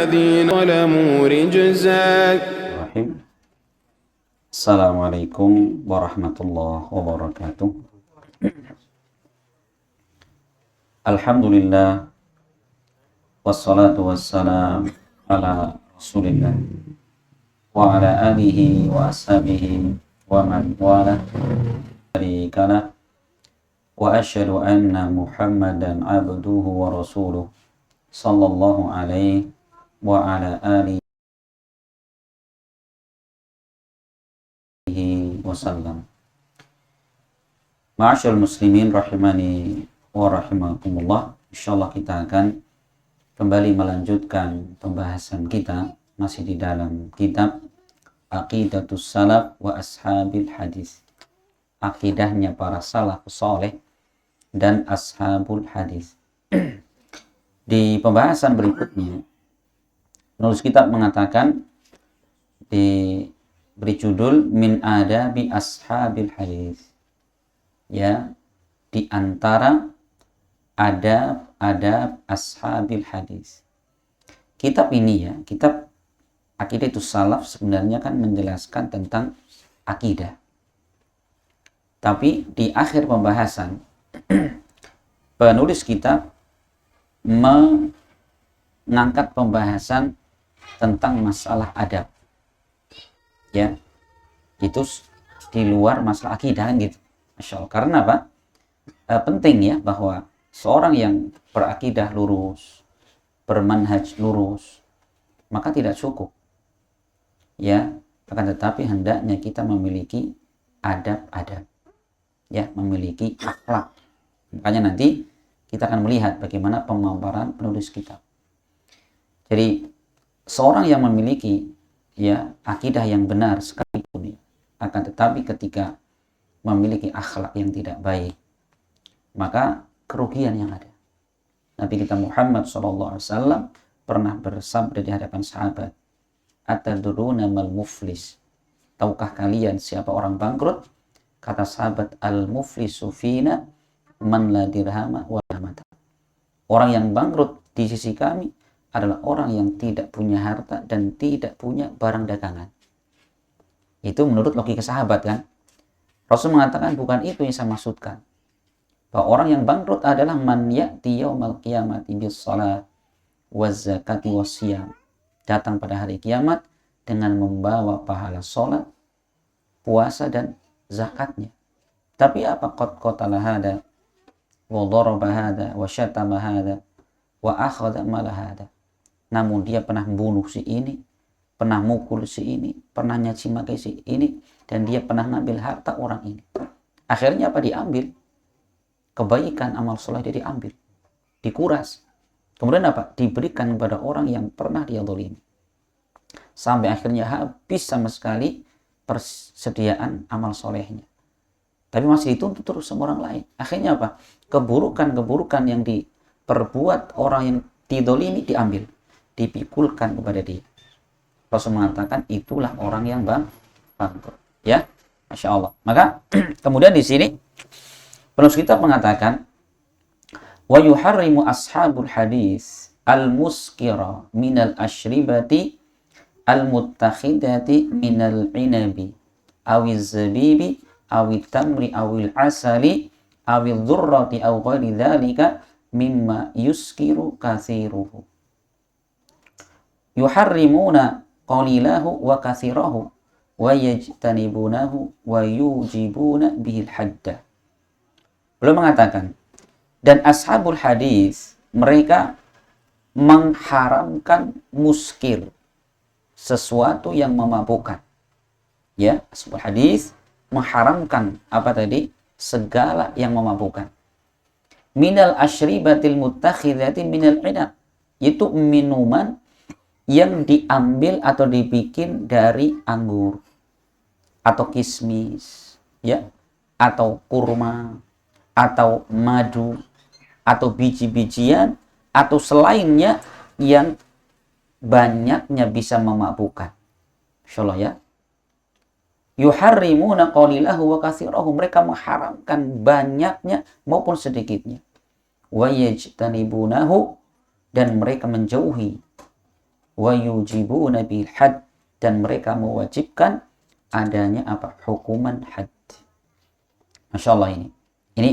الذين ظلموا رجزا. Assalamualaikum warahmatullahi wabarakatuh. Alhamdulillah, wassalatu wassalam ala rasulillah wa ala alihi wa ashabihi wa man wala syarikalah wa asyhadu anna Muhammadan abduhu wa rasuluh sallallahu alaihi wa ala alihi wasallam. Ma'asyarul muslimin rahimani wa rahimakumullah. Insyaallah kita akan kembali melanjutkan pembahasan kita masih di dalam kitab Aqidatus Salaf wa Ashabil Hadis. Akidahnya para salafus saleh dan ashabul hadis. Di pembahasan berikutnya penulis kitab mengatakan beri judul Min Adabi Ashabil Hadis. Ya, di antara adab Ashabil Hadis. Kitab ini ya, kitab Aqidatus Salaf sebenarnya kan menjelaskan tentang akidah. Tapi di akhir pembahasan penulis kitab mengangkat pembahasan tentang masalah adab. Ya, itu di luar masalah akidah gitu. Masya Allah. Karena apa? Penting ya bahwa seorang yang berakidah lurus, bermanhaj lurus, maka tidak cukup. Ya, akan tetapi hendaknya kita memiliki adab-adab. Ya, memiliki akhlak. Makanya nanti kita akan melihat bagaimana pemaparan penulis kitab. Jadi seorang yang memiliki ya akidah yang benar sekalipun ya, akan tetapi ketika memiliki akhlak yang tidak baik, maka kerugian yang ada. Nabi kita Muhammad SAW pernah bersabda di hadapan sahabat, "Atadruna mal muflis?" Tahukah kalian siapa orang bangkrut? Kata sahabat, "Al-muflisu fina man la dirhama wa la mata." Orang yang bangkrut di sisi kami adalah orang yang tidak punya harta dan tidak punya barang dagangan. Itu menurut logika sahabat kan. Rasul mengatakan bukan itu yang saya maksudkan. Bahwa orang yang bangkrut adalah man ya'ti yaumal qiyamati bis shalat waz zakati wasyam. Datang pada hari kiamat dengan membawa pahala salat, puasa dan zakatnya. Tapi apa qatala hada wa daraba hada wa syatama hada wa akhadha mala hada. Namun dia pernah membunuh si ini, pernah mukul si ini, pernah nyaci maki si ini, dan dia pernah ngambil harta orang ini. Akhirnya apa? Diambil. Kebaikan amal soleh dia diambil. Dikuras. Kemudian apa? Diberikan kepada orang yang pernah dia zalimi. Sampai akhirnya habis sama sekali persediaan amal solehnya. Tapi masih dituntut terus sama orang lain. Akhirnya apa? Keburukan-keburukan yang diperbuat orang yang dizalimi diambil. Dipikulkan kepada dia. Rasul mengatakan itulah orang yang bangkrut. Ya, Masya Allah. Maka kemudian di sini penulis kitab mengatakan wa yuharrimu ashabul hadis al-muskira minal ashribati al-muttakhidati minal inabi awiz zabibi awit tamri awil asali awil dhurrati aw ghairi dhalika mimma yuskiru kathiruhu. Yuharrimuna qalilahu wa kathirahu wa yajtanibunahu wa yujibuna bihil hadda. Beliau mengatakan, dan ashabul hadis mereka mengharamkan muskir, sesuatu yang memabukkan. Ya, ashabul hadis mengharamkan apa tadi? Segala yang memabukkan. Minal ashribatil muttakhidati minal inab, itu minuman yang diambil atau dibikin dari anggur atau kismis, ya, atau kurma, atau madu, atau biji-bijian, atau selainnya yang banyaknya bisa memabukkan. Insyaallah ya. Yuharrimuna qalilahu wa katsirahu, mereka mengharamkan banyaknya maupun sedikitnya. Wa yajtanibunahu, dan mereka menjauhi wa yujibuna bil had, dan mereka mewajibkan adanya apa? Hukuman had. Masya Allah ini. Ini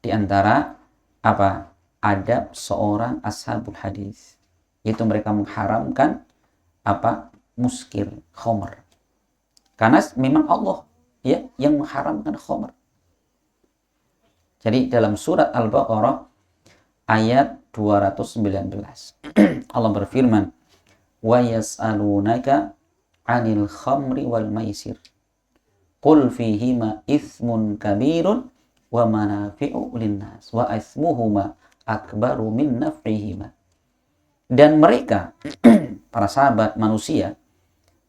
diantara apa? Adab seorang ashabul hadis. Yaitu mereka mengharamkan apa? Muskir, khamr. Karena memang Allah ya yang mengharamkan khamr. Jadi dalam surat Al-Baqarah ayat 219 Allah berfirman, wa yas'alunaka 'anil khamri wal maisir qul fihima itsmun kabirun wa manafi'u linnas wa itsmuhuma akbaru min naf'ihima. Dan mereka para sahabat manusia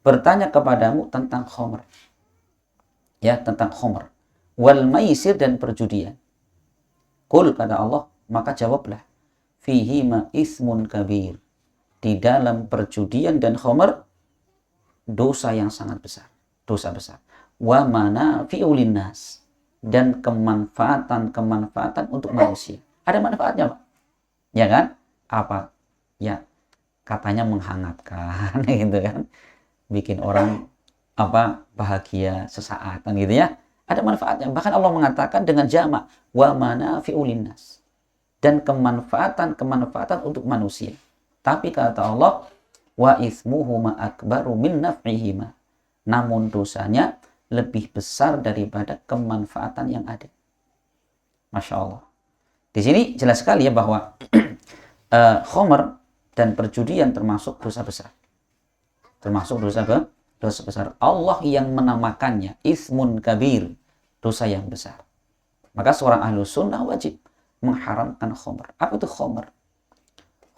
bertanya kepadamu tentang khamr, ya, tentang khamr, wal maisir, dan perjudian. Qul, kata Allah, maka jawablah, fihima itsmun kabir, di dalam perjudian dan khamr dosa yang sangat besar, dosa besar. Wa manafi'u linnas, dan kemanfaatan untuk manusia. Ada manfaatnya, Pak. Ya kan? Apa? Ya, katanya menghangatkan gitu kan. Bikin orang apa? Bahagia sesaat kan gitu ya. Ada manfaatnya. Bahkan Allah mengatakan dengan jamak, wa manafi'u linnas, dan kemanfaatan untuk manusia. Tapi kata Allah, wa itsmuhuma akbaru min naf'ihima, namun dosanya lebih besar daripada kemanfaatan yang ada. Masya Allah. Di sini jelas sekali ya bahwa khamr dan perjudian termasuk dosa besar. Termasuk dosa besar. Allah yang menamakannya itsmun kabir, dosa yang besar. Maka seorang ahlu sunnah wajib mengharamkan khamr. Apa itu khamr?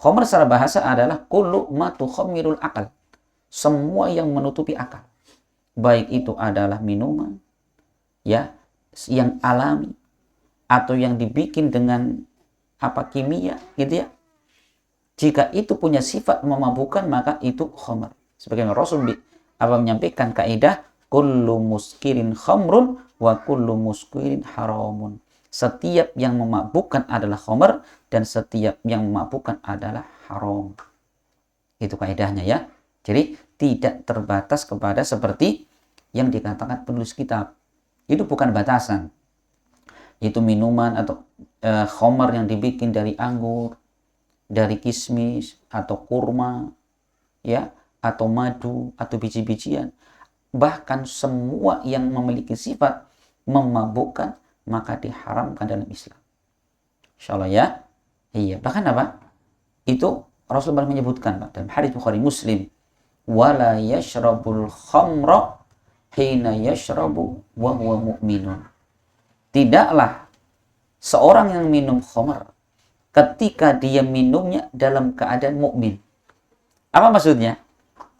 Khamr secara bahasa adalah kullu ma tukhammirul akal. Semua yang menutupi akal. Baik itu adalah minuman, ya, yang alami, atau yang dibikin dengan apa kimia, gitu ya. Jika itu punya sifat memabukkan, maka itu khamr. Sebagaimana Rasul menyampaikan kaidah kullu muskirin khamrun wa kullu muskirin haramun. Setiap yang memabukkan adalah khamr, dan setiap yang memabukkan adalah haram. Itu kaidahnya ya. Jadi tidak terbatas kepada seperti yang dikatakan penulis kitab. Itu bukan batasan. Itu minuman atau khamr yang dibikin dari anggur, dari kismis atau kurma, ya, atau madu atau biji-bijian. Bahkan semua yang memiliki sifat memabukkan maka diharamkan dalam Islam. Insyaallah ya. Iya, bahkan apa? Itu Rasulullah menyebutkan, Pak, dalam hadis Bukhari Muslim, wala yashrabul khamra hina yashrabu wa huwa mu'minun. Tidaklah seorang yang minum khamr ketika dia minumnya dalam keadaan mukmin. Apa maksudnya?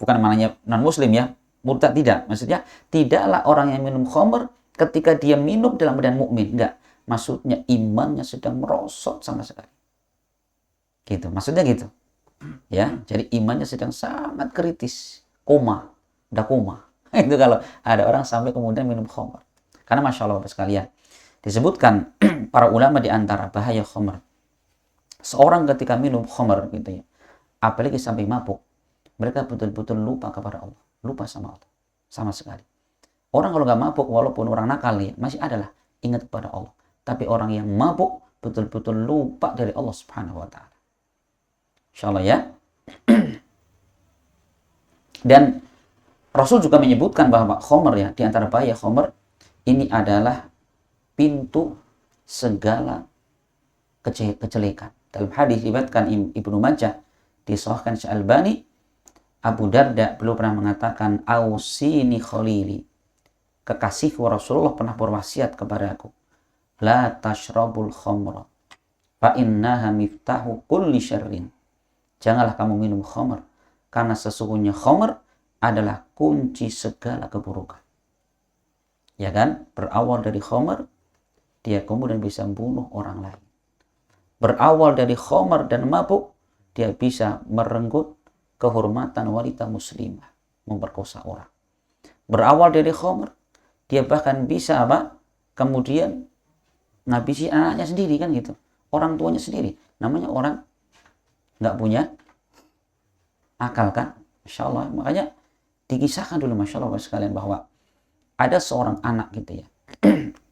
Bukan maknanya non muslim ya, murtad, tidak. Maksudnya tidaklah orang yang minum khamr ketika dia minum dalam keadaan mukmin. Enggak. Maksudnya imannya sedang merosot sama sekali. Gitu. Maksudnya gitu. Ya, jadi imannya sedang sangat kritis, koma, udah koma. Itu kalau ada orang sampai kemudian minum khamr. Karena Masya Allah sekalian, disebutkan para ulama di antara bahaya khamr. Seorang ketika minum khamr gitu ya, apalagi sampai mabuk, mereka betul-betul lupa kepada Allah, lupa sama Allah, sama sekali. Orang kalau nggak mabuk, walaupun orang nakal ya, masih adalah ingat kepada Allah. Tapi orang yang mabuk betul-betul lupa dari Allah Subhanahu Wa Taala. Insyaallah ya. Dan Rasul juga menyebutkan bahwa khamr ya, di antara bahaya khamr ini adalah pintu segala kejelekan. Dalam hadis diriwayatkan Ibnu Majah, disahihkan Syekh Albani, Abu Darda beliau pernah mengatakan, ausini khalili, kekasihku Rasulullah pernah berwasiat kepadaku, la tashrabul khamra fa innaha miftahu kulli syarrin. Janganlah kamu minum khamr, karena sesungguhnya khamr adalah kunci segala keburukan. Ya kan? Berawal dari khamr, dia kemudian bisa membunuh orang lain. Berawal dari khamr dan mabuk, dia bisa merenggut kehormatan wanita muslimah, memperkosa orang. Berawal dari khamr, dia bahkan bisa apa? Kemudian ngabisi anaknya sendiri kan gitu. Orang tuanya sendiri. Namanya orang nggak punya Akal kan? Masya Allah. Makanya dikisahkan dulu Masya Allah sekalian bahwa ada seorang anak gitu ya.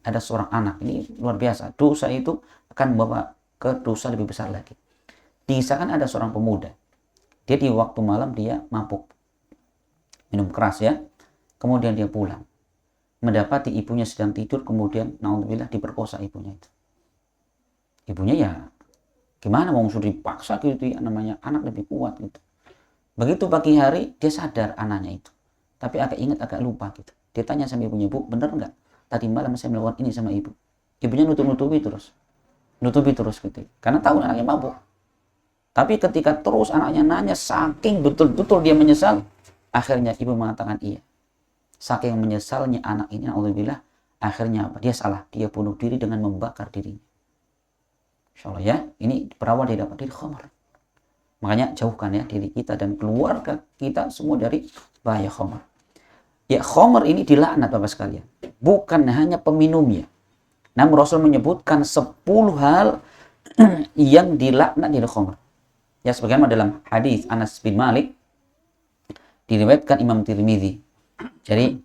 Ada seorang anak, ini luar biasa. Dosa itu akan membawa ke dosa lebih besar lagi. Dikisahkan ada seorang pemuda. Dia di waktu malam dia mabuk. Minum keras ya. Kemudian dia pulang. Mendapati ibunya sedang tidur, kemudian naudzubillah diperkosa ibunya itu. Ibunya ya gimana mau suruh dipaksa gitu ya, namanya anak lebih kuat gitu. Begitu pagi hari dia sadar anaknya itu, tapi agak ingat agak lupa gitu. Dia tanya sama ibunya, "Bu, bener nggak tadi malam saya melakukan ini sama ibu?" Ibunya nutupi terus gitu, karena tahu anaknya mabuk. Tapi ketika terus anaknya nanya, saking betul-betul dia menyesal, akhirnya ibu mengatakan iya. Saking menyesalnya anak ini, alhamdulillah, akhirnya apa? Dia salah, dia bunuh diri dengan membakar dirinya. Insya Allah ya, ini berawal dia dapat dari khamar. Makanya jauhkan ya diri kita dan keluarga kita semua dari bahaya khamar. Ya, khamar ini dilaknat Bapak sekalian. Bukan hanya peminumnya. Namun Rasul menyebutkan 10 hal yang dilaknat dari khamar. Ya, sebagaimana dalam hadis Anas bin Malik diriwayatkan Imam Tirmidzi. Jadi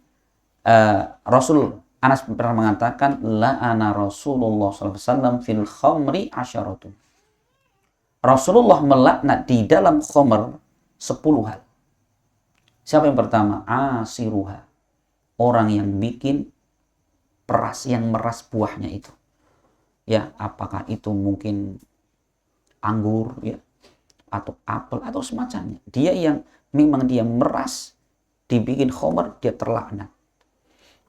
Rasul Anas pernah mengatakan la'ana Rasulullah SAW fil khamri asyaratun. Rasulullah melaknat di dalam khamr 10 hal. Siapa yang pertama? Asiruha. Orang yang bikin peras, yang meras buahnya itu. Ya, apakah itu mungkin anggur ya, atau apel atau semacamnya. Dia yang memang dia meras, dibikin khamr, dia terlaknat.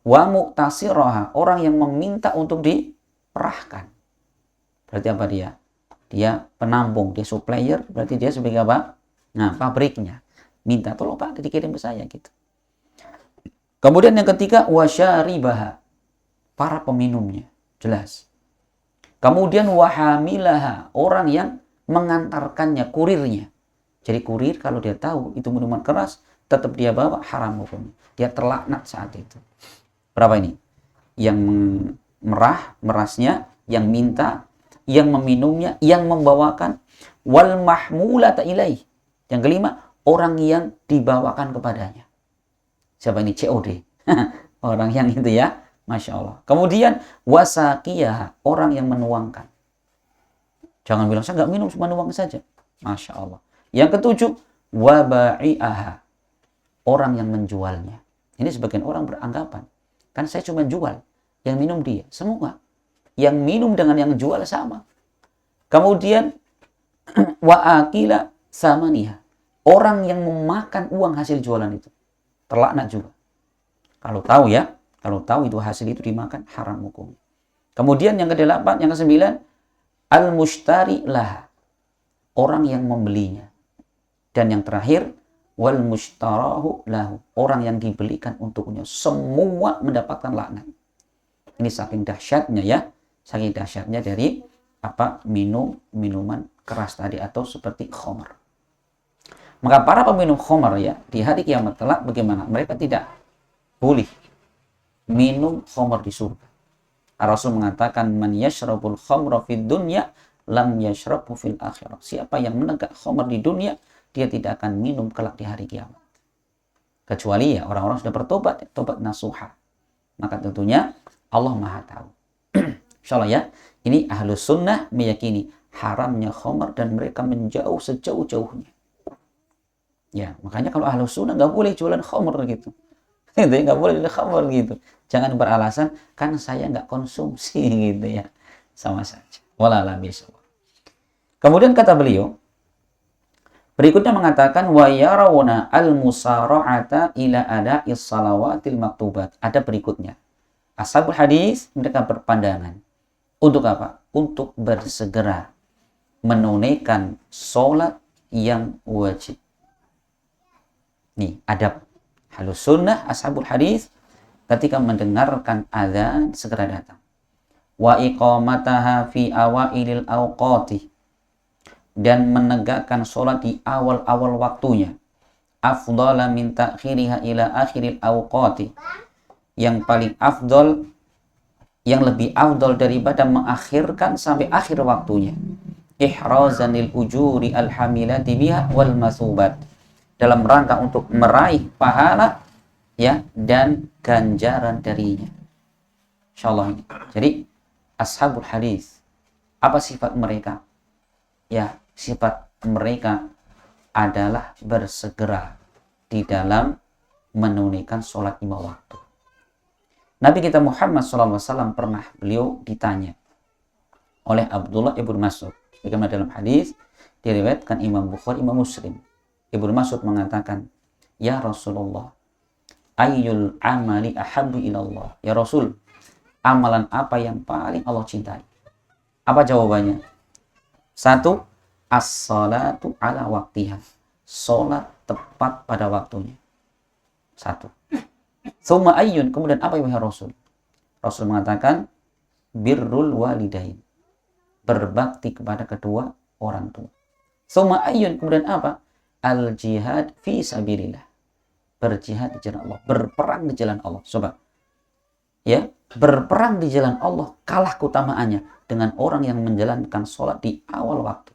Wa mu'tasiraha, orang yang meminta untuk diperahkan. Berarti apa dia? Dia penampung, dia supplier, berarti dia sebagai apa? Nah, pabriknya. Minta, tolong Pak, dikirim ke saya gitu. Kemudian yang ketiga, wasyaribaha. Para peminumnya, jelas. Kemudian wahamilaha, orang yang mengantarkannya, kurirnya. Jadi kurir kalau dia tahu itu minuman keras, tetap dia bawa, haram hukumnya. Dia terlaknat saat itu. Berapa ini? Yang merasnya, yang minta, yang meminumnya, yang membawakan, wal mahmulata ilaih. Yang kelima, orang yang dibawakan kepadanya. Siapa ini? COD. Orang yang itu ya, Masya Allah. Kemudian wasaqiyah, orang yang menuangkan. Jangan bilang saya nggak minum, cuma nuang saja. Masya Allah. Yang ketujuh, waba'i'aha, orang yang menjualnya. Ini sebagian orang beranggapan, kan saya cuma jual, yang minum dia. Semua yang minum dengan yang jual sama. Kemudian wa'akila samaniha, orang yang memakan uang hasil jualan itu, terlaknat juga. Kalau tahu ya, kalau tahu itu hasil itu dimakan, haram hukum. Kemudian yang ke-8, yang ke-9, al-mushtari laha, orang yang membelinya. Dan yang terakhir, wal mushtarahu lahu, orang yang dibelikan untuknya. Semua mendapatkan laknat. Ini saking dahsyatnya ya, saking dahsyatnya dari minuman keras tadi atau seperti khamar. Maka para peminum khamar ya di hari kiamat kelak bagaimana? Mereka tidak boleh minum khamar di surga. Rasul mengatakan man yashrabul khamra fid dunya lam yashrabu fil akhirah. Siapa yang menegak khamar di dunia, dia tidak akan minum kelak di hari kiamat. Kecuali ya orang-orang sudah bertobat, tobat nasuha. Maka tentunya Allah Maha tahu. Insyaallah ya, ini ahlus sunnah meyakini haramnya khamar dan mereka menjauh sejauh-jauhnya. Ya, makanya kalau ahlus sunnah nggak boleh jualan khamar gitu. Nggak boleh jualan khamar gitu. Jangan beralasan kan saya nggak konsumsi gitu ya. Sama saja. Wallahu a'lam. Kemudian kata beliau, berikutnya mengatakan wa yarawna al-musara'ata ila ada'is salawatil maktubat. Ada berikutnya. Ashabul hadis mereka berpandangan untuk apa? Untuk bersegera menunaikan sholat yang wajib. Nih, adab halus sunnah ashabul hadis ketika mendengarkan azan segera datang. Wa iqamataha fi awailil awqati, dan menegakkan sholat di awal-awal waktunya. Afdala min ta'khiriha ila akhiril awqati, yang paling afdol, yang lebih afdol daripada mengakhirkan sampai akhir waktunya. Ihrazanil ujuri alhamilati biha wal masubat, dalam rangka untuk meraih pahala ya dan ganjaran darinya. Insyaallah. Jadi ashabul hadis, apa sifat mereka? Ya, sifat mereka adalah bersegera di dalam menunaikan sholat 5 waktu. Nabi kita Muhammad SAW pernah beliau ditanya oleh Abdullah ibn Mas'ud. Bagaimana dalam hadis diriwayatkan Imam Bukhari, Imam Muslim. Ibnu Mas'ud mengatakan, "Ya Rasulullah, ayyul amali ahabbu ilallah?" Ya Rasul, amalan apa yang paling Allah cintai? Apa jawabannya? 1, as-salatu ala waktiha. Salat tepat pada waktunya. 1. Tsumma ayyun, kemudian apa ya Rasul? Rasul mengatakan, birrul walidain. Berbakti kepada kedua orang tua. Tsumma ayyun, kemudian apa? Al-jihad fi sabilillah. Berjihad di jalan Allah, berperang di jalan Allah. Coba. Ya, berperang di jalan Allah kalah keutamaannya dengan orang yang menjalankan sholat di awal waktu.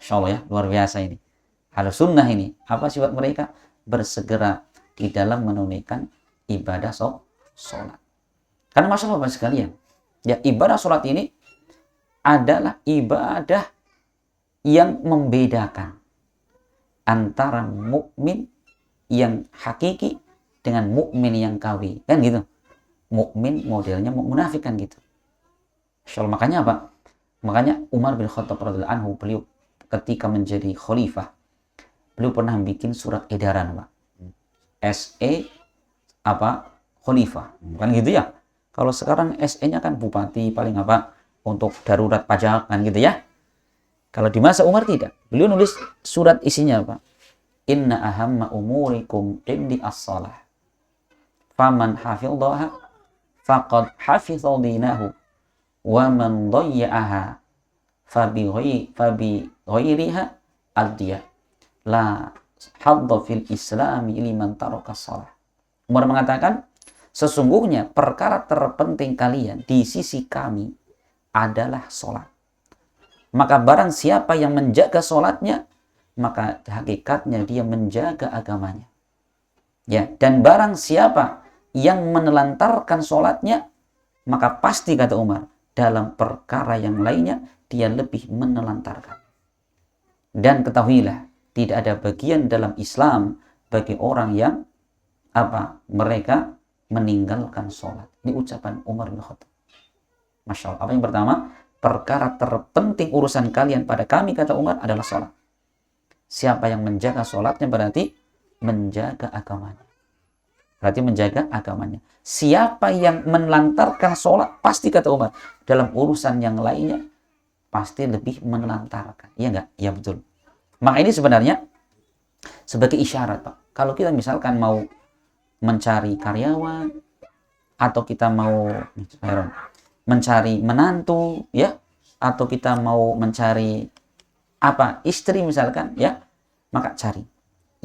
Insyaallah ya, luar biasa ini. Ahlus sunnah ini, apa sifat mereka? Bersegera di dalam menunaikan ibadah sholat. Karena masalah Bapak sekalian, ya ibadah sholat ini adalah ibadah yang membedakan antara mukmin yang hakiki dengan mukmin yang kawi, kan gitu. Mukmin modelnya munafik kan gitu. Insyaallah, makanya apa? Makanya Umar bin Khattab radhiyallahu anhu, beliau ketika menjadi khalifah, beliau pernah bikin surat edaran, Pak. SE apa? Khalifah. Kan gitu ya. Kalau sekarang SE-nya kan bupati paling apa? Untuk darurat pajak kan gitu ya. Kalau di masa Umar tidak. Beliau nulis surat isinya apa? Inna ahamma umurikum indi as-salah. Faman hafidhaha faqad hafidha dinahu. Wa man dhayya'aha fabi ghairiha adiyah. La hadda fil islami liman taraka salah. Umar mengatakan, sesungguhnya perkara terpenting kalian di sisi kami adalah sholat. Maka barang siapa yang menjaga sholatnya, maka hakikatnya dia menjaga agamanya. Ya, dan barang siapa yang menelantarkan sholatnya, maka pasti kata Umar, dalam perkara yang lainnya dia lebih menelantarkan. Dan ketahuilah, tidak ada bagian dalam Islam bagi orang yang apa? Mereka meninggalkan sholat. Ini ucapan Umar bin Khattab. Masya Allah. Apa yang pertama? Perkara terpenting urusan kalian pada kami, kata Umar, adalah sholat. Siapa yang menjaga sholatnya berarti menjaga agamanya. Berarti menjaga agamanya. Siapa yang menelantarkan sholat, pasti kata Umar, dalam urusan yang lainnya pasti lebih menelantarkan. Iya enggak? Ya betul. Maka ini sebenarnya sebagai isyarat, Pak. Kalau kita misalkan mau mencari karyawan, atau kita mau mencari menantu, ya, atau kita mau mencari apa, istri misalkan, ya, maka cari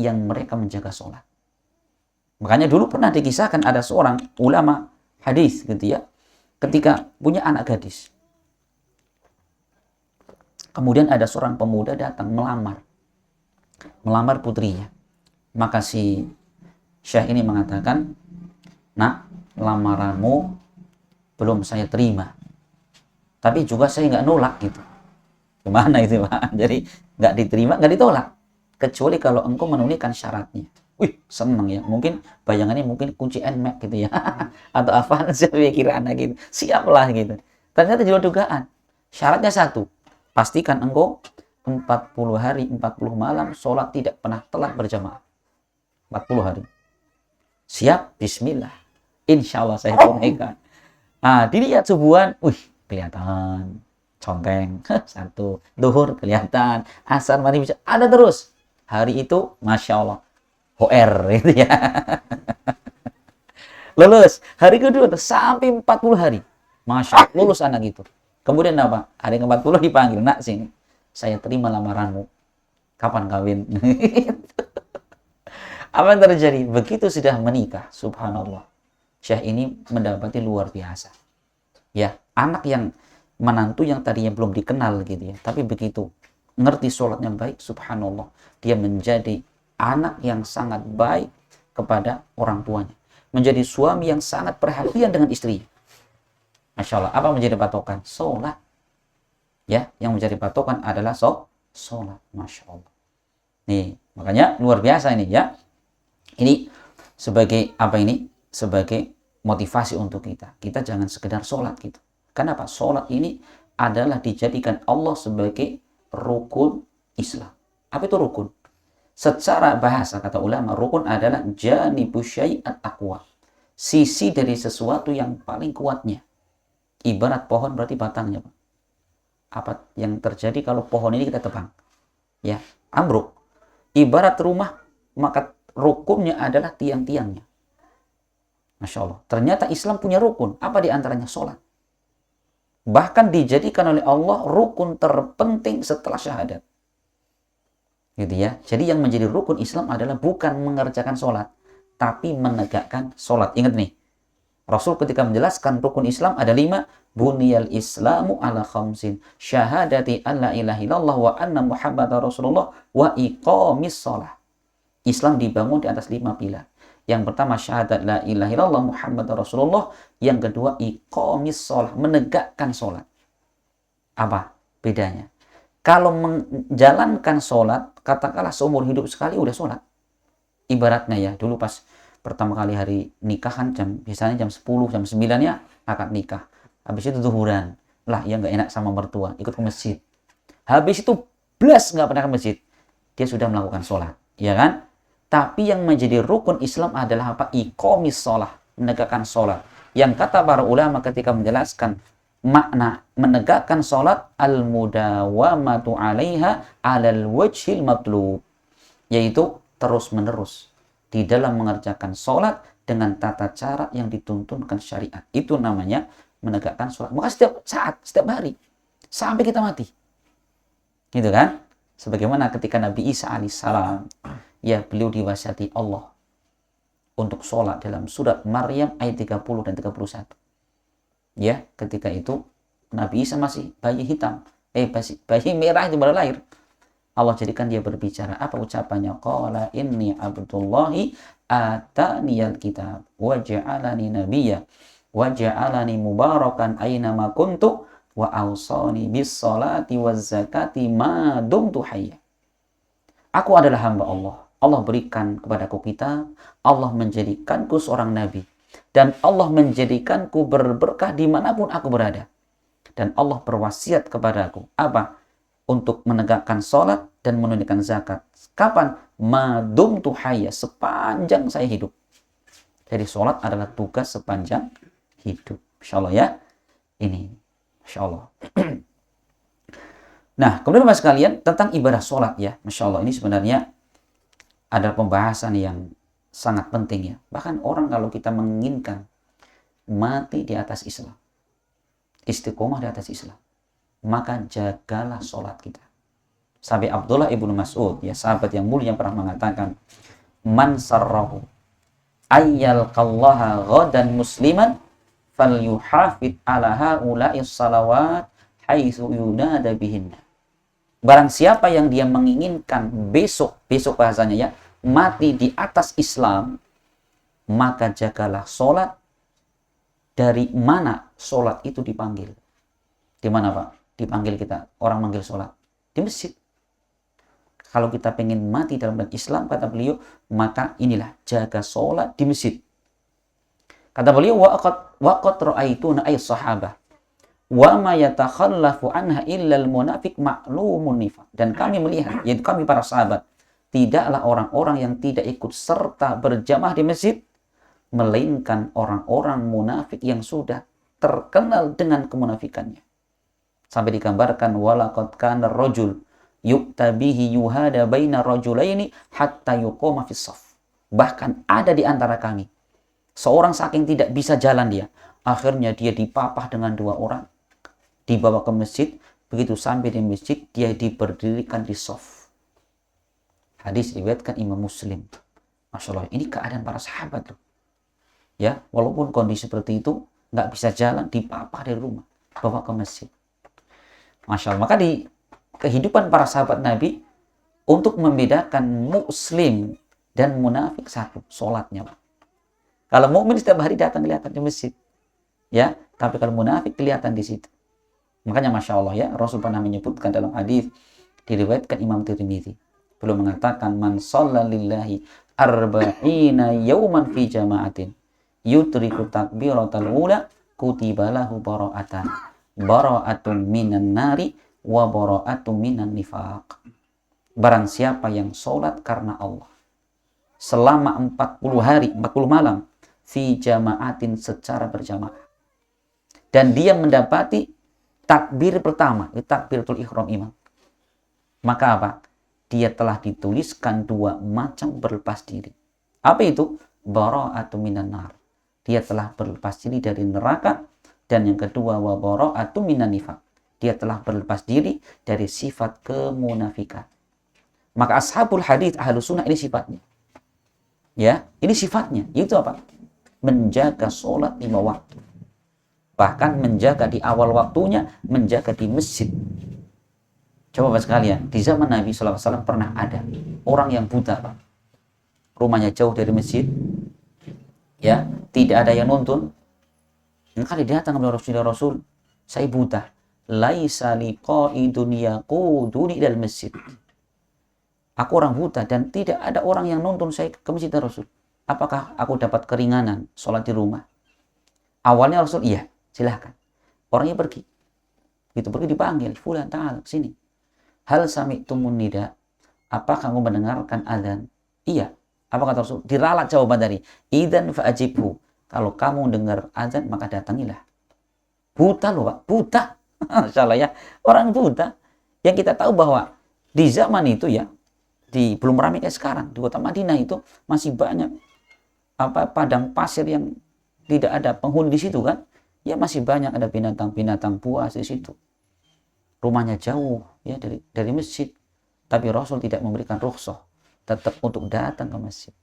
yang mereka menjaga sholat. Makanya dulu pernah dikisahkan ada seorang ulama hadis gitu ya, ketika punya anak gadis, kemudian ada seorang pemuda datang melamar putrinya. Maka si syekh ini mengatakan, "Nak, lamaranmu belum saya terima, tapi juga saya nggak nolak," gitu. Gimana itu, Pak? Jadi nggak diterima, nggak ditolak, kecuali kalau engkau menunaikan syaratnya. Wih, seneng ya. Mungkin bayangannya mungkin kunci NMAX gitu ya. Atau apa sih pikiran anak gitu. Siaplah gitu. Ternyata di luar dugaan. Syaratnya 1, pastikan engkau 40 hari, 40 malam sholat tidak pernah telat berjamaah. 40 hari. Siap? Bismillah. Insya Allah saya tunaikan. Nah, dilihat subuhan, wih, kelihatan. Conteng. 1. Duhur kelihatan. Asar, maghrib bisa. Ada terus. Hari itu, Masya Allah. HR gitu ya. Lulus. Hari kedua sampai 40 hari. Masya Allah, lulus anak itu. Kemudian apa? Hari ke-40 dipanggil, "Nak, sini. Saya terima lamaranmu. Kapan kawin?" Apa yang terjadi? Begitu sudah menikah, subhanallah, syekh ini mendapati luar biasa. Ya, anak yang menantu yang tadinya belum dikenal gitu ya, tapi begitu ngerti sholatnya baik, subhanallah, dia menjadi anak yang sangat baik kepada orang tuanya, menjadi suami yang sangat perhatian dengan istrinya. Masya Allah. Apa menjadi patokan? Sholat. Ya, yang menjadi patokan adalah sholat. Masya Allah. Nih, makanya luar biasa ini ya. Ini sebagai apa ini? Sebagai motivasi untuk kita. Kita jangan sekedar sholat gitu. Kenapa? Sholat ini adalah dijadikan Allah sebagai rukun Islam. Apa itu rukun? Secara bahasa kata ulama, rukun adalah janibu syai'at aqwa. Sisi dari sesuatu yang paling kuatnya. Ibarat pohon berarti batangnya, Pak. Apa yang terjadi kalau pohon ini kita tebang? Ya, ambruk. Ibarat rumah, maka rukunnya adalah tiang-tiangnya. Masya Allah. Ternyata Islam punya rukun. Apa di antaranya? Sholat. Bahkan dijadikan oleh Allah rukun terpenting setelah syahadat. Gitu ya. Jadi yang menjadi rukun Islam adalah bukan mengerjakan sholat, tapi menegakkan sholat. Ingat nih, Rasul ketika menjelaskan rukun Islam ada 5. Buniyal Islamu ala khamsin. Syahadati an la ilaha illallah wa anna Muhammadar Rasulullah wa iqamis sholah. Islam dibangun di atas 5 pilar. Yang pertama syahadat la ilaha illallah Muhammadar Rasulullah. Yang kedua iqamis sholah, menegakkan sholat. Apa bedanya? Kalau menjalankan sholat, katakanlah seumur hidup sekali udah sholat. Ibaratnya ya, dulu pas pertama kali hari nikahan, biasanya jam 10, jam 9 ya akad nikah. Habis itu zuhuran. Lah, ya nggak enak sama mertua, ikut ke masjid. Habis itu blas nggak pernah ke masjid. Dia sudah melakukan sholat, ya kan? Tapi yang menjadi rukun Islam adalah apa? Iqamis sholah, menegakkan sholat. Yang kata para ulama ketika menjelaskan makna menegakkan sholat, al-mudawamatu alaiha alal wajhil matlub. Yaitu terus menerus di dalam mengerjakan sholat dengan tata cara yang dituntunkan syariat. Itu namanya menegakkan sholat. Maka setiap saat, setiap hari, sampai kita mati. Gitu kan? Sebagaimana ketika Nabi Isa alaihissalam, ya beliau diwasiati Allah untuk sholat dalam surat Maryam ayat 30 dan 31. Ya, ketika itu Nabi Isa masih bayi hitam. Bayi merah itu baru lahir. Allah jadikan dia berbicara. Apa ucapannya? Qala inni abdullahi ataniyal kitab wa ja'alani nabiyya wa ja'alani mubarakan aynama kuntu wa awsani bis salati waz zakati ma dumtu hayya. Aku adalah hamba Allah. Allah berikan kepadaku kitab, Allah menjadikanku seorang nabi, dan Allah menjadikanku berberkah dimanapun aku berada. Dan Allah berwasiat kepadaku apa? Untuk menegakkan sholat dan menunaikan zakat. Kapan? Madum tuhaya, sepanjang saya hidup. Jadi sholat adalah tugas sepanjang hidup. Insya Allah ya. Ini. Insya Allah. Nah, kemudian Mas sekalian tentang ibadah sholat ya. Masya Allah, ini sebenarnya adalah pembahasan yang sangat penting ya. Bahkan orang kalau kita menginginkan mati di atas Islam, istiqomah di atas Islam, maka jagalah sholat kita. Sampai Abdullah ibnu Mas'ud, ya sahabat yang mulia yang pernah mengatakan, man sarrahu ayyalqallaha ghadan musliman falyuhafid ala haula'is salawat haitsu yunada bihinna. Barang siapa yang dia menginginkan besok bahasanya ya, mati di atas Islam, maka jagalah sholat. Dari mana sholat itu dipanggil? Di mana Pak? Dipanggil kita, orang manggil sholat? Di masjid. Kalau kita pengen mati dalam Islam, kata beliau, maka inilah, jaga sholat di masjid. Kata beliau, waqad ra'aituna ay sahabah wa ma yatakhallafu anha illal munafiq ma'lumun nifaq. Dan kami melihat, yaitu kami para sahabat, tidaklah orang-orang yang tidak ikut serta berjamaah di masjid, melainkan orang-orang munafik yang sudah terkenal dengan kemunafikannya. Sampai digambarkan, walaqad kana rajul yu'ta bihi yuhada baina rajulaini hatta yuqama fis shaf. Bahkan ada di antara kami seorang saking tidak bisa jalan dia, akhirnya dia dipapah dengan 2 orang, dibawa ke masjid. Begitu sampai di masjid, dia diberdirikan di shaf. Hadis riwayatkan Imam Muslim. Masya Allah, ini keadaan para sahabat loh. Ya, walaupun kondisi seperti itu, nggak bisa jalan, dipapah dari rumah, bawa ke masjid. Masya Allah. Maka di kehidupan para sahabat Nabi, untuk membedakan muslim dan munafik satu, sholatnya, Pak. Kalau mukmin setiap hari datang kelihatan di masjid, ya. Tapi kalau munafik kelihatan di situ. Makanya masya Allah ya, Rasul pernah menyebutkan dalam hadis diriwayatkan Imam Tirmidzi. Beliau mengatakan man shalla lillahi arba'ina yawman fi jama'atin yutriku takbiratal ula kutiba lahu bara'atun minan nari wa bara'atun minan nifaq. Barang siapa yang sholat karena Allah selama 40 hari, 40 malam fi jama'atin secara berjamaah, dan dia mendapati takbir pertama, takbiratul ihram imam, maka apa? Dia telah dituliskan 2 macam berlepas diri. Apa itu? Bara'atun minan nar. Dia telah berlepas diri dari neraka. Dan yang kedua, wa bara'atun minan nifaq. Dia telah berlepas diri dari sifat kemunafikan. Maka ashabul hadits ahlus sunnah ini sifatnya. Ya, ini sifatnya. Itu apa? Menjaga sholat 5 waktu. Bahkan menjaga di awal waktunya, menjaga di masjid. Coba Bapak sekalian, di zaman Nabi SAW pernah ada orang yang buta, Pak. Rumahnya jauh dari masjid. Ya, tidak ada yang nuntun. Kali datang kepada Rasul, saya buta. Laisa liqa'idun yaquduni ilal masjid. Aku orang buta dan tidak ada orang yang nuntun saya ke masjid Rasul. Apakah aku dapat keringanan sholat di rumah? Awalnya Rasul, iya, silahkan. Orangnya pergi. Begitu pergi dipanggil, fulan ta'al, sini. Hal sami'tumun nida? Apakah kamu mendengarkan azan? Iya. Apa kata Rasul? Diralat jawaban dari idzan fa'ajibhu. Kalau kamu dengar azan maka datangilah. Buta loh, Pak, buta. Masyaallah ya, orang buta. Yang kita tahu bahwa di zaman itu ya, belum ramai kayak sekarang, di kota Madinah itu masih banyak padang pasir yang tidak ada penghuni di situ kan. Ya masih banyak ada binatang-binatang buas di situ. Rumahnya jauh ya dari masjid, tapi Rasul tidak memberikan rukhsah tetap untuk datang ke masjid.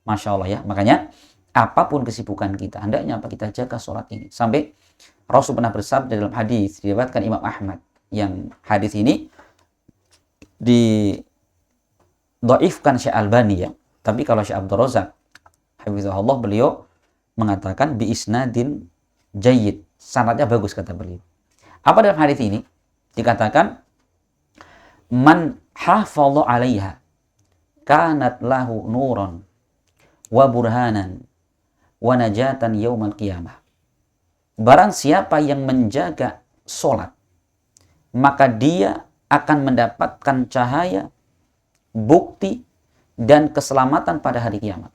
Masya Allah ya, makanya apapun kesibukan kita, hendaknya apa kita jaga sholat ini. Sampai Rasul pernah bersabda dalam hadis diriwayatkan Imam Ahmad, yang hadis ini dhaifkan Syekh Albani ya, tapi kalau Syekh Abdul Razak hafizahullah beliau mengatakan bi isnadin jayyid, sanadnya bagus kata beliau. Apa dalam hadis ini? Dikatakan man hafadha 'alaiha kanat lahu nuran wa burhanan wa najatan yaumal qiyamah. Barang siapa yang menjaga sholat, maka dia akan mendapatkan cahaya, bukti, dan keselamatan pada hari kiamat.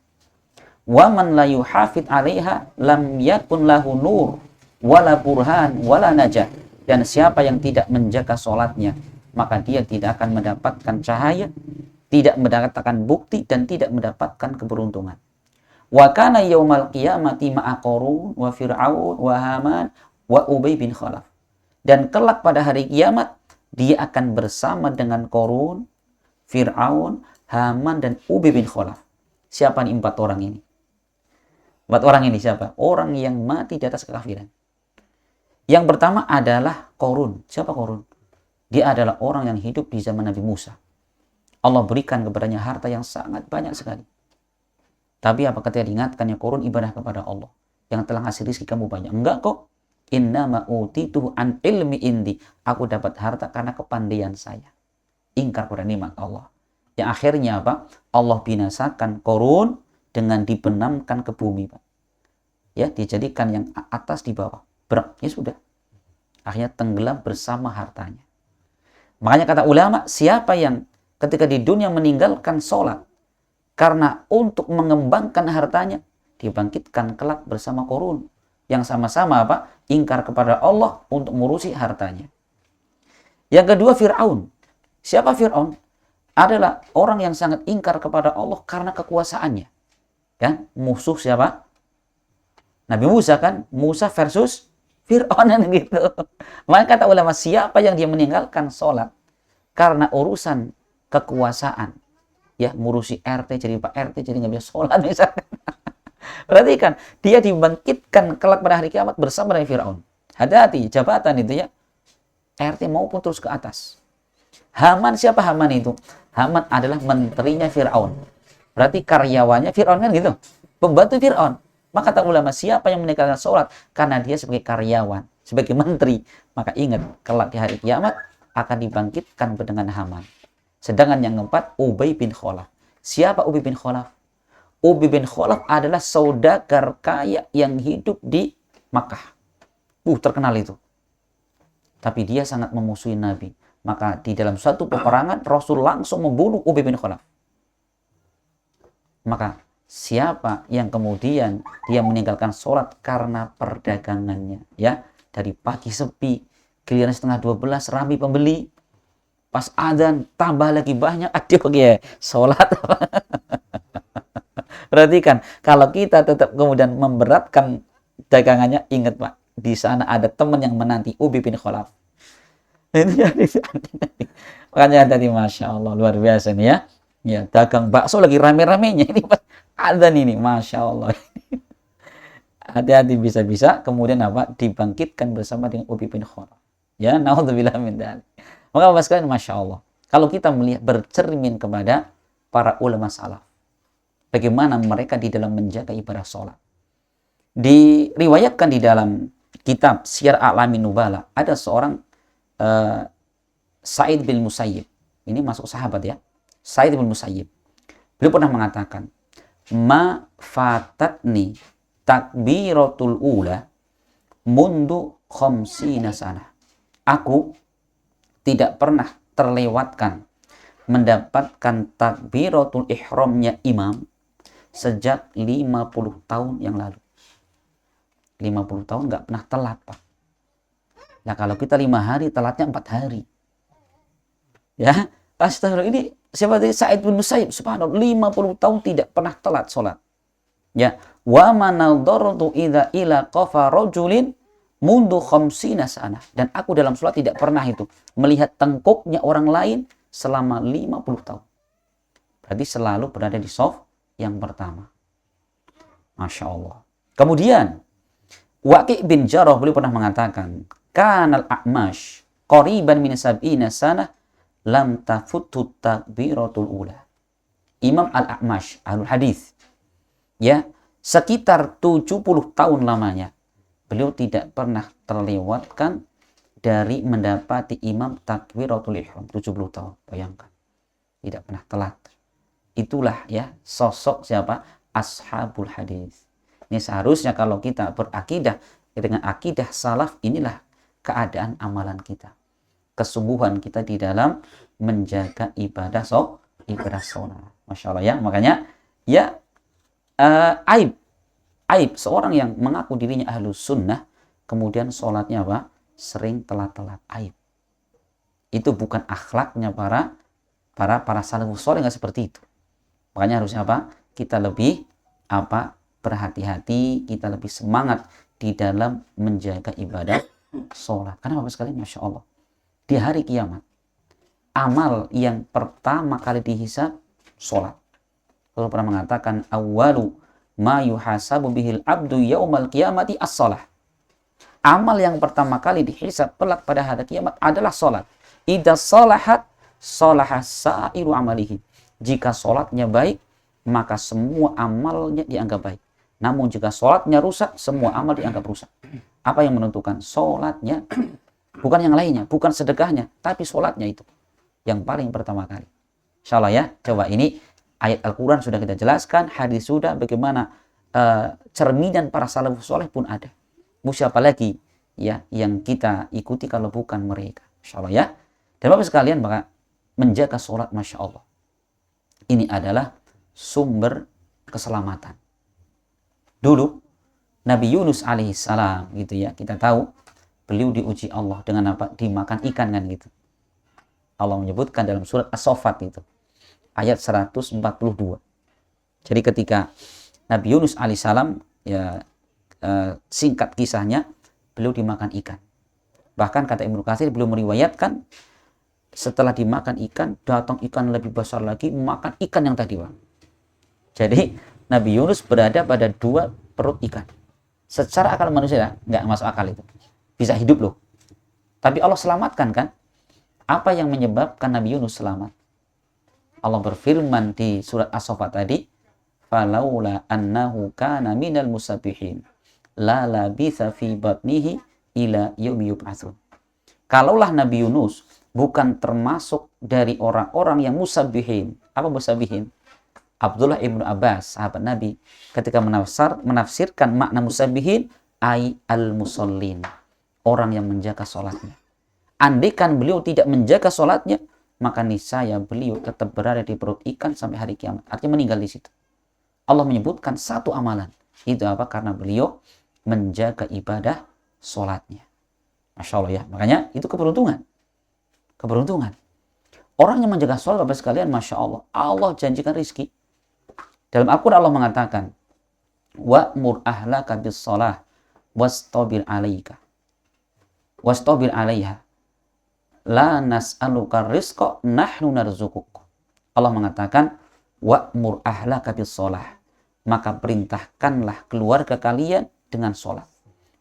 Wa man la yuhafid 'alaiha lam yakun lahu nur wala burhan wala najah. Dan siapa yang tidak menjaga sholatnya, maka dia tidak akan mendapatkan cahaya, tidak mendapatkan bukti, dan tidak mendapatkan keberuntungan. Wa kana yaumal qiyamati ma'a Qarun wa Fir'aun wa Haman wa Ubay bin Khalaf. Dan kelak pada hari kiamat dia akan bersama dengan Qarun, Fir'aun, Haman, dan Ubay bin Khalaf. Siapa nih 4 orang ini? 4 orang ini siapa? Orang yang mati di atas kekafiran. Yang pertama adalah Qarun. Siapa Qarun? Dia adalah orang yang hidup di zaman Nabi Musa. Allah berikan kepadanya harta yang sangat banyak sekali. Tapi apa ketika diingatkannya Qarun ibadah kepada Allah, yang telah ngasih rezeki kamu banyak. Enggak kok. Innama utituhu an ilmi indi. Aku dapat harta karena kepandaian saya. Ingkar pada nikmat Allah. Yang akhirnya apa? Allah binasakan Qarun dengan dibenamkan ke bumi, Pak. Ya, dijadikan yang atas di bawah. Ya sudah. Akhirnya tenggelam bersama hartanya. Makanya kata ulama, siapa yang ketika di dunia meninggalkan sholat karena untuk mengembangkan hartanya, dibangkitkan kelak bersama Qarun yang sama-sama apa? Ingkar kepada Allah untuk mengurusi hartanya. Yang kedua Fir'aun. Siapa Fir'aun? Adalah orang yang sangat ingkar kepada Allah karena kekuasaannya. Kan? Musuh siapa? Nabi Musa kan? Musa versus Fir'aun gitu. Maka kata ulama, siapa yang dia meninggalkan sholat karena urusan kekuasaan, ya ngurusi RT jadi Pak RT jadi nggak bisa sholat misalnya. Berarti kan dia dibangkitkan kelak pada hari kiamat bersama dengan Fir'aun. Hati-hati jabatan itu ya, RT maupun terus ke atas. Haman, siapa Haman itu? Haman adalah menterinya Fir'aun. Berarti karyawannya Fir'aun kan gitu. Pembantu Fir'aun. Maka kata ulama, siapa yang meninggalkan sholat karena dia sebagai karyawan, sebagai menteri, maka ingat, kelak di hari kiamat akan dibangkitkan dengan Haman. Sedangkan yang keempat, Ubay bin Khalaf. Siapa Ubay bin Khalaf? Ubay bin Khalaf adalah saudagar kaya yang hidup di Makkah. Terkenal itu. Tapi dia sangat memusuhi Nabi. Maka di dalam suatu peperangan, Rasul langsung membunuh Ubay bin Khalaf. Maka siapa yang kemudian dia meninggalkan sholat karena perdagangannya, ya, dari pagi sepi, giliran setengah 12 ramai pembeli, pas adzan tambah lagi banyak, dia pergi sholat. Perhatikan, kalau kita tetap kemudian memberatkan dagangannya, ingat Pak, di sana ada teman yang menanti, Ubay bin Khalaf. Makanya tadi Masya Allah, luar biasa nih ya. Ya, dagang bakso lagi rame-ramenya ini pas adzan ini, Masya Allah. Hati-hati, bisa-bisa kemudian apa? Dibangkitkan bersama dengan Ubay bin Khalaf. Ya, naudzubillah min dzalik. Maka Bapak sekalian, Masya Allah, kalau kita melihat bercermin kepada para ulama salaf, bagaimana mereka di dalam menjaga ibadah sholat. Diriwayatkan di dalam kitab Syiar A'lamin Nubala, ada seorang Sa'id bin Musayyib. Ini masuk sahabat ya. Sa'id bin Musayyib. Beliau pernah mengatakan, "Ma fatatni takbiratul ula mundu khamsina sanah." Aku tidak pernah terlewatkan mendapatkan takbiratul ihramnya imam sejak 50 tahun yang lalu. 50 tahun nggak pernah telat, Pak. Nah, kalau kita 5 hari, telatnya 4 hari. Ya, astagfirullah, ini siapa tadi? Sa'id bin Musayyib, subhanallah, 50 tahun tidak pernah telat sholat. Ya, wa manadhartu idza ila qafa rajulin mundu khamsina sanah. Dan aku dalam sholat tidak pernah itu melihat tengkuknya orang lain selama 50 tahun. Berarti selalu berada di shaf yang pertama. Masya Allah. Kemudian Waqi' bin Jarrah beliau pernah mengatakan, kanal a'mash qariban min sab'ina sanah lam tafutu takbiratul ula. Imam al-A'mash, ahlul hadis, ya, sekitar 70 tahun lamanya beliau tidak pernah terlewatkan dari mendapati imam takbiratul ihram. 70 tahun, bayangkan, tidak pernah telat. Itulah ya sosok siapa? Ashabul hadis. Ini seharusnya kalau kita berakidah dengan akidah salaf, inilah keadaan amalan kita, kesungguhan kita di dalam menjaga ibadah sholat. Masya Allah ya. Makanya ya aib seorang yang mengaku dirinya ahlus sunnah kemudian sholatnya apa? Sering telat-telat. Aib. Itu bukan akhlaknya para salafus saleh, nggak seperti itu. Makanya harusnya apa? Kita lebih berhati-hati, kita lebih semangat di dalam menjaga ibadah sholat. Karena Bapak sekalian, Masya Allah, di hari kiamat, amal yang pertama kali dihisab sholat. Allah pernah mengatakan, awwalu ma yuhasabu bihil abdu yaumal qiyamati as-sholah. Amal yang pertama kali dihisab kelak pada hari kiamat adalah sholat. Idza sholahat sholahas sa'iru amalihi. Jika sholatnya baik, maka semua amalnya dianggap baik. Namun jika sholatnya rusak, semua amal dianggap rusak. Apa yang menentukan? Sholatnya, bukan yang lainnya, bukan sedekahnya, tapi sholatnya itu yang paling pertama kali. Insya Allah ya, coba ini ayat Al-Quran sudah kita jelaskan, hadis sudah, bagaimana cerminan para salafus soleh pun ada. Siapa lagi ya yang kita ikuti kalau bukan mereka? Insya Allah ya. Dan Bapak sekalian, maka menjaga sholat, Masya Allah, ini adalah sumber keselamatan. Dulu Nabi Yunus alaihissalam gitu ya, kita tahu beliau diuji Allah dengan apa? Dimakan ikan kan gitu. Allah menyebutkan dalam surat As-Saffat itu ayat 142. Jadi ketika Nabi Yunus alaihissalam ya, singkat kisahnya, beliau dimakan ikan. Bahkan kata Ibnu Katsir, beliau meriwayatkan setelah dimakan ikan, datang ikan lebih besar lagi makan ikan yang tadi, Bang. Jadi Nabi Yunus berada pada 2 perut ikan. Secara akal manusia nggak masuk akal itu. Bisa hidup loh. Tapi Allah selamatkan kan. Apa yang menyebabkan Nabi Yunus selamat? Allah berfirman di surat As-Saffat tadi, falaula annahu kana minal musabbihin la labitha fi batnihi ila yaumi yub'atsun. Kalaulah Nabi Yunus bukan termasuk dari orang-orang yang musabbihin. Apa musabbihin? Abdullah ibnu Abbas, sahabat Nabi, ketika menafsirkan makna musabbihin, ai al-musallin, orang yang menjaga sholatnya. Andaikan beliau tidak menjaga sholatnya, maka niscaya beliau tetap berada di perut ikan sampai hari kiamat. Artinya meninggal di situ. Allah menyebutkan satu amalan. Itu apa? Karena beliau menjaga ibadah sholatnya. Masya Allah ya. Makanya itu keberuntungan. Keberuntungan. Orang yang menjaga sholat, Bapak sekalian, Masya Allah. Allah janjikan rizki. Dalam Al-Quran Allah mengatakan, wa'mur ahlaka bis sholah wastabir alaika. Wastabir alaiha. La nas'aluka rizqa nahnu narzukuk. Allah mengatakan, wa'mur ahlaka bis sholah. Maka perintahkanlah keluarga kalian dengan sholat.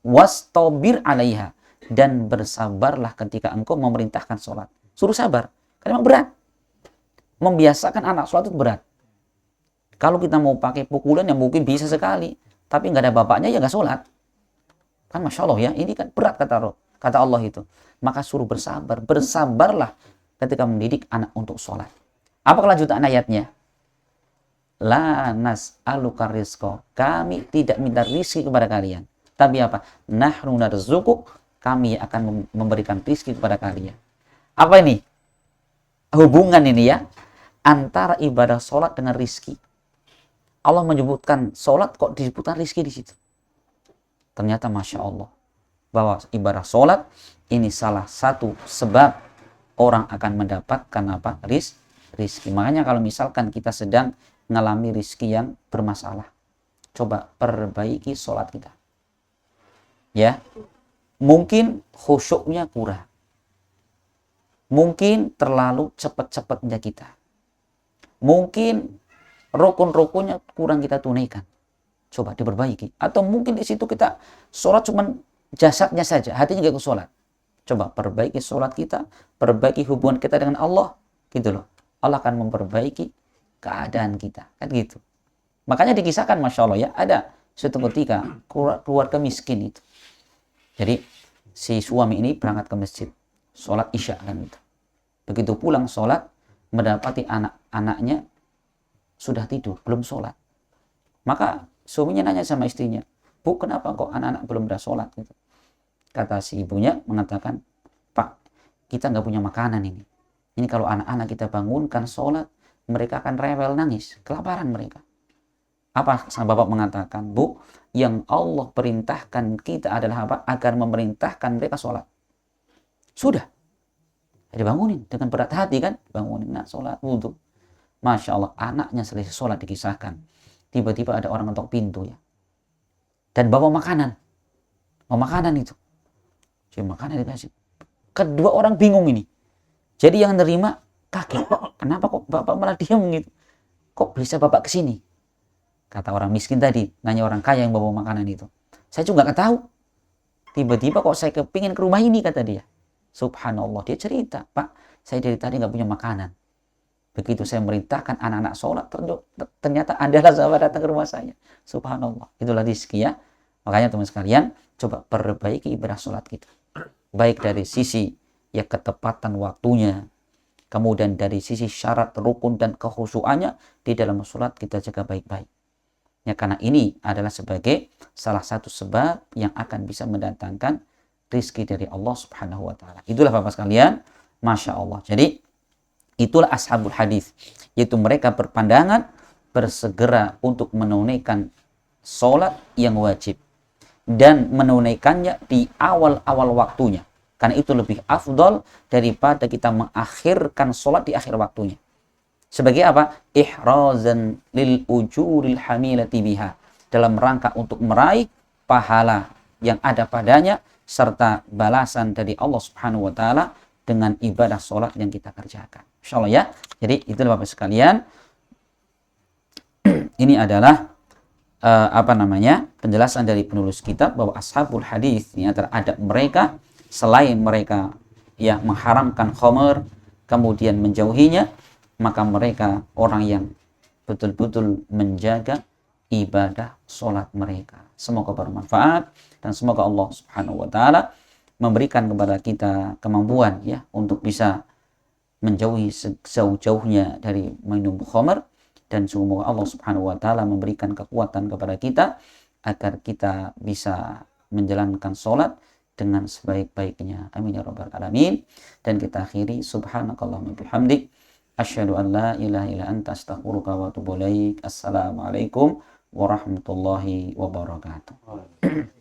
Wastabir alaiha. Dan bersabarlah ketika engkau memerintahkan sholat. Suruh sabar. Karena memang berat. Membiasakan anak sholat itu berat. Kalau kita mau pakai pukulan yang mungkin bisa sekali. Tapi nggak ada bapaknya ya nggak sholat. Kan Masya Allah ya. Ini kan berat kata Allah itu. Maka suruh bersabar. Bersabarlah ketika mendidik anak untuk sholat. Apa kelanjutan ayatnya? La nas'aluka rizqa. Kami tidak minta rizki kepada kalian. Tapi apa? Nahnu narzukuk. Kami akan memberikan rizki kepada kalian. Apa ini? Hubungan ini ya. Antara ibadah sholat dengan rizki. Allah menyebutkan sholat kok disebutkan rizki di situ. Ternyata Masya Allah. Bahwa ibadah sholat ini salah satu sebab orang akan mendapatkan apa? Rizki. Makanya kalau misalkan kita sedang mengalami rizki yang bermasalah, coba perbaiki sholat kita. Ya, mungkin khusyuknya kurang, mungkin terlalu cepat-cepatnya kita, mungkin rukun-rukunnya kurang kita tunaikan. Coba diperbaiki. Atau mungkin di situ kita sholat cuman jasadnya saja, hatinya nggak ke sholat. Coba perbaiki sholat kita, perbaiki hubungan kita dengan Allah, gitu loh. Allah akan memperbaiki keadaan kita, kan gitu. Makanya dikisahkan, Masya Allah ya, ada suatu ketika keluarga miskin itu. Jadi si suami ini berangkat ke masjid, sholat isya kan gitu. Begitu pulang sholat, mendapati anak-anaknya sudah tidur, belum sholat. Maka suaminya nanya sama istrinya, Bu, kenapa kok anak-anak belum dah sholat gitu? Kata si ibunya mengatakan, Pak, kita nggak punya makanan ini. Ini kalau anak-anak kita bangunkan sholat, mereka akan rewel nangis, kelaparan mereka. Apa sang bapak mengatakan? Bu, yang Allah perintahkan kita adalah apa? Agar memerintahkan mereka sholat. Sudah. Dibangunin dengan berat hati kan? Bangunin, nak sholat, wudhu. Masya Allah, anaknya selesai sholat dikisahkan. Tiba-tiba ada orang ngetok pintu ya. Dan bawa makanan. Bawa makanan itu. Jadi makanan dikasih. Kedua orang bingung ini. Jadi yang nerima kaget. Kenapa kok bapak malah diam gitu? Kok bisa bapak kesini? Kata orang miskin tadi, nanya orang kaya yang bawa makanan itu. Saya juga nggak tahu. Tiba-tiba kok saya kepingin ke rumah ini, kata dia. Subhanallah, dia cerita, Pak, saya dari tadi nggak punya makanan. Begitu saya merintahkan anak-anak sholat, ternyata adalah sahabat datang ke rumah saya. Subhanallah, itulah rizki ya. Makanya teman sekalian, coba perbaiki ibadah sholat kita. Baik dari sisi ya ketepatan waktunya, kemudian dari sisi syarat, rukun, dan kekhusyuannya di dalam sholat kita jaga baik-baik. Ya, karena ini adalah sebagai salah satu sebab yang akan bisa mendatangkan rizki dari Allah Subhanahu wa Ta'ala. Itulah Bapak sekalian, Masya Allah. Jadi itulah ashabul hadis, yaitu mereka berpandangan bersegera untuk menunaikan sholat yang wajib dan menunaikannya di awal-awal waktunya. Karena itu lebih afdol daripada kita mengakhirkan sholat di akhir waktunya. Sebagai apa? Ihrazan lil ujuril hamilati biha. Dalam rangka untuk meraih pahala yang ada padanya serta balasan dari Allah Subhanahu wa Ta'ala dengan ibadah sholat yang kita kerjakan. Insyaallah ya. Jadi itulah Bapak sekalian. Ini adalah penjelasan dari penulis kitab bahwa ashabul hadis ini antara adab mereka, selain mereka ya mengharamkan khamr kemudian menjauhinya, maka mereka orang yang betul-betul menjaga ibadah sholat mereka. Semoga bermanfaat dan semoga Allah Subhanahu wa taala memberikan kepada kita kemampuan ya untuk bisa menjauhi sejauh-jauhnya dari minum khamr, dan semoga Allah Subhanahu wa taala memberikan kekuatan kepada kita agar kita bisa menjalankan sholat dengan sebaik-baiknya. Amin ya rabbal alamin. Dan kita akhiri subhanakallahumma bihamdik asyhadu an la ilaha illa anta astaghfiruka wa atubu ilaik. Assalamualaikum warahmatullahi wabarakatuh.